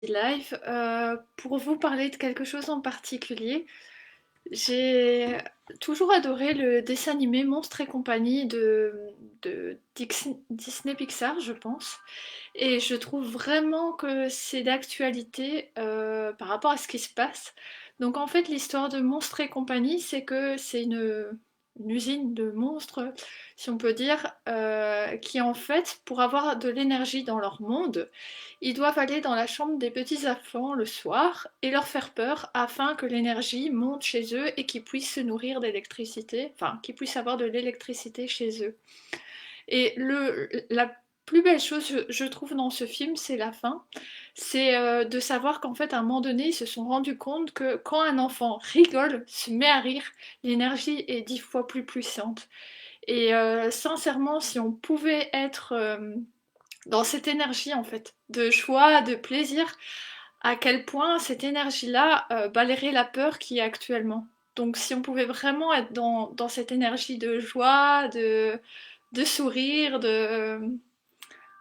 Live pour vous parler de quelque chose en particulier. J'ai toujours adoré le dessin animé Monstres et compagnie de Disney Pixar, je pense. Et je trouve vraiment que c'est d'actualité par rapport à ce qui se passe. Donc en fait, l'histoire de Monstres et compagnie, c'est que c'est une usine de monstres, si on peut dire, qui en fait, pour avoir de l'énergie dans leur monde, ils doivent aller dans la chambre des petits enfants le soir et leur faire peur afin que l'énergie monte chez eux et qu'ils puissent se nourrir d'électricité, enfin qu'ils puissent avoir de l'électricité chez eux. Et la plus belle chose, je trouve, dans ce film, c'est la fin. C'est de savoir qu'en fait, à un moment donné, ils se sont rendus compte que quand un enfant rigole, se met à rire, l'énergie est 10 fois plus puissante. Et sincèrement, si on pouvait être dans cette énergie, en fait, de joie, de plaisir, à quel point cette énergie-là balayerait la peur qui est actuellement. Donc si on pouvait vraiment être dans cette énergie de joie, de sourire,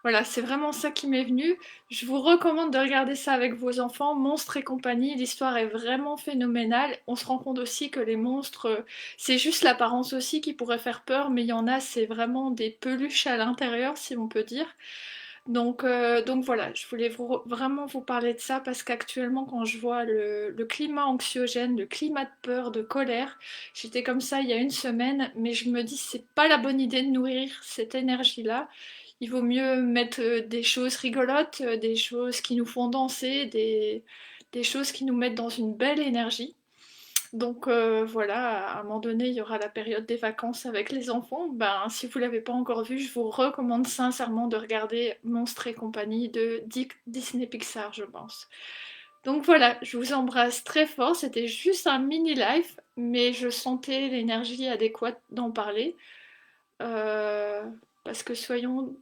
voilà, c'est vraiment ça qui m'est venu. Je vous recommande de regarder ça avec vos enfants, Monstres et compagnie. L'histoire est vraiment phénoménale. On se rend compte aussi que les monstres, c'est juste l'apparence aussi qui pourrait faire peur, mais il y en a, c'est vraiment des peluches à l'intérieur, si on peut dire. Donc voilà, je voulais vraiment vous parler de ça parce qu'actuellement, quand je vois le climat anxiogène, le climat de peur, de colère, j'étais comme ça il y a une semaine, mais je me dis c'est pas la bonne idée de nourrir cette énergie-là. Il vaut mieux mettre des choses rigolotes, des choses qui nous font danser, des choses qui nous mettent dans une belle énergie. Donc voilà, à un moment donné, il y aura la période des vacances avec les enfants. Ben, si vous l'avez pas encore vu, je vous recommande sincèrement de regarder Monstres et compagnie de Disney Pixar, je pense. Donc voilà, je vous embrasse très fort. C'était juste un mini live, mais je sentais l'énergie adéquate d'en parler. Euh, Parce que soyons,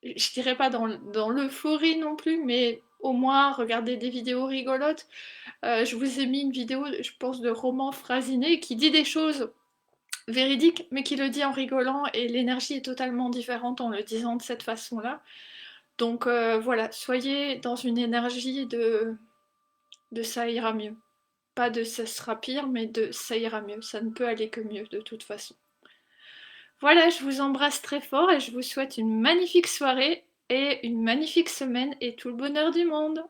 je dirais pas dans l'euphorie non plus, mais au moins regarder des vidéos rigolotes. Je vous ai mis une vidéo, je pense, de Roman Frasinet qui dit des choses véridiques, mais qui le dit en rigolant, et l'énergie est totalement différente en le disant de cette façon-là. Donc voilà, soyez dans une énergie de ça ira mieux. Pas de ça sera pire, mais de ça ira mieux. Ça ne peut aller que mieux de toute façon. Voilà, je vous embrasse très fort et je vous souhaite une magnifique soirée et une magnifique semaine et tout le bonheur du monde.